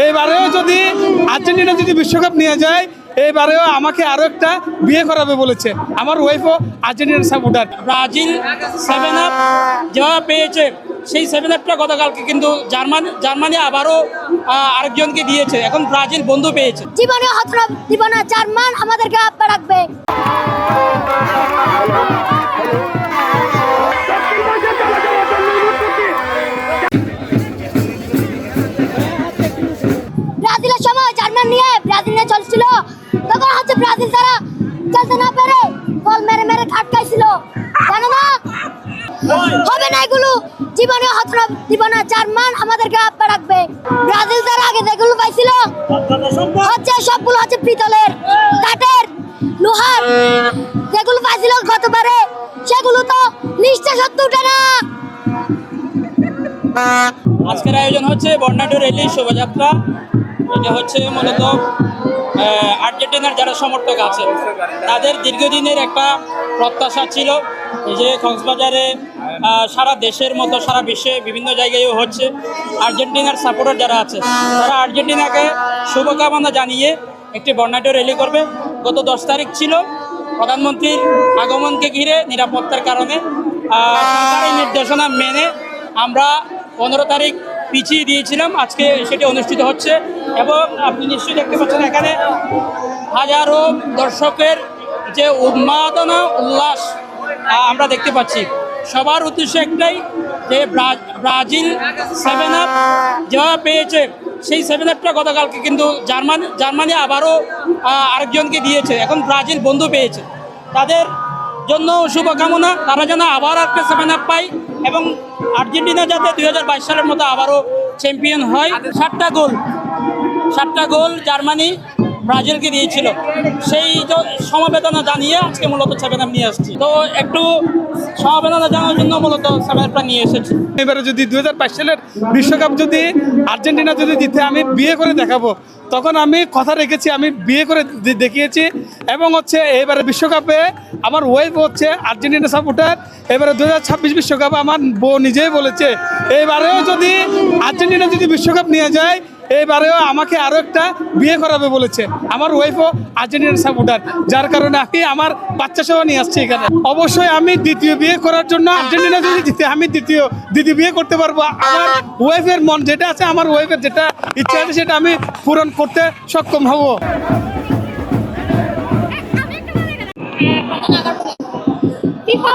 এইবারেও যদি আর্জেন্টিনা যদি বিশ্বকাপ নিয়ে যায়, এইবারেও আমাকে আরও একটা বিয়ে করাবে বলেছে। আমার ওয়াইফও আর্জেন্টিনার সাপোর্টার। ব্রাজিল 7 আপ যেভাবে পেয়েছে, সেই 7 আপটা গতকালকে কিন্তু জার্মানি আবারও আরেকজনকে দিয়েছে। এখন ব্রাজিল বন্ধু পেয়েছে। জীবনে হতরা জীবনে জার্মান আমাদেরকে আব্বা রাখবে। ব্রাজিলের সময় জার্মান নিয়ে ব্রাজিল নিয়ে চলছিল, তখন হচ্ছে ব্রাজিল তারা চলতে না পেরে বল মেরে মেরে খাটকাইছিল, জানো না? হবে না এগুলো। জীবনে হতরা জীবনে জার্মান আমাদেরকে আব্বা রাখবে। ব্রাজিল তারা আগে যেগুলো পাইছিল হচ্ছে সবগুলো হচ্ছে পিতলের, কাঠের, লোহার, যেগুলো পাইছিল গতবারে সেগুলো তো লিস্টে সত্যি উঠে না। আজকের আয়োজন হচ্ছে বর্ণাঢ্য র্যালি শোভাযাত্রা। এটা হচ্ছে মূলত আর্জেন্টিনার যারা সমর্থক আছে তাদের দীর্ঘদিনের একটা প্রত্যাশা ছিল। এই যে কক্সবাজারে সারা দেশের মতো সারা বিশ্বে বিভিন্ন জায়গায়ও হচ্ছে। আর্জেন্টিনার সাপোর্টার যারা আছে তারা আর্জেন্টিনাকে শুভকামনা জানিয়ে একটি বর্ণাঢ্য র্যালি করবে। গত 10 তারিখ ছিল প্রধানমন্ত্রীর আগমনকে ঘিরে নিরাপত্তার কারণে সরকারি নির্দেশনা মেনে আমরা 15 তারিখ পিছিয়ে দিয়েছিলাম। আজকে সেটি অনুষ্ঠিত হচ্ছে এবং আপনি নিশ্চয়ই দেখতে পাচ্ছেন এখানে হাজারো দর্শকের যে উন্মাদনা উল্লাস আমরা দেখতে পাচ্ছি। সবার উদ্দেশ্য একটাই যে ব্রাজিল 7 আপ যেভাবে পেয়েছে, সেই 7 আপটা গতকালকে কিন্তু জার্মানি আবারও আরেকজনকে দিয়েছে। এখন ব্রাজিল বন্ধু পেয়েছে। তাদের জন্য শুভকামনা, তারা যেন আবার একটা 7 আপ পায় এবং আর্জেন্টিনা যাতে 2022 সালের মতো আবারও চ্যাম্পিয়ন হয়। 7টা গোল জার্মানি ব্রাজিলকে দিয়েছিল। সেই সমবেদনা জানিয়ে আজকে মূলত 7 আপ নিয়ে আসছি। তো একটু সমবেদনা জানানোর জন্য মূলত 7 আপটা নিয়ে এসেছি। এবারে যদি 2022 সালের বিশ্বকাপ যদি আর্জেন্টিনা যদি জিতে আমি বিয়ে করে দেখাবো, তখন আমি কথা রেখেছি, আমি বিয়ে করে দেখিয়েছি। এবং হচ্ছে এবারে বিশ্বকাপে আমার ওয়াইফ হচ্ছে আর্জেন্টিনা সাপোর্টার। এবারে 2026 বিশ্বকাপে আমার বউ নিজেই বলেছে এইবারেও যদি আর্জেন্টিনা যদি বিশ্বকাপ নিয়ে যায়, এইবারেও আমাকে আরও একটা বিয়ে করাবে বলেছে। আমার ওয়াইফও আর্জেন্টিনার সাপোর্টার, যার কারণে আমি আমার বাচ্চা সহ নিয়ে আসছি এখানে। অবশ্যই আমি দ্বিতীয় বিয়ে করার জন্য আর্জেন্টিনা যদি জিতে আমি দ্বিতীয় বিয়ে করতে পারবো। আমার ওয়াইফের মন যেটা আছে, আমার ওয়াইফের যেটা ইচ্ছা আছে সেটা আমি পূরণ করতে সক্ষম হব। FIFA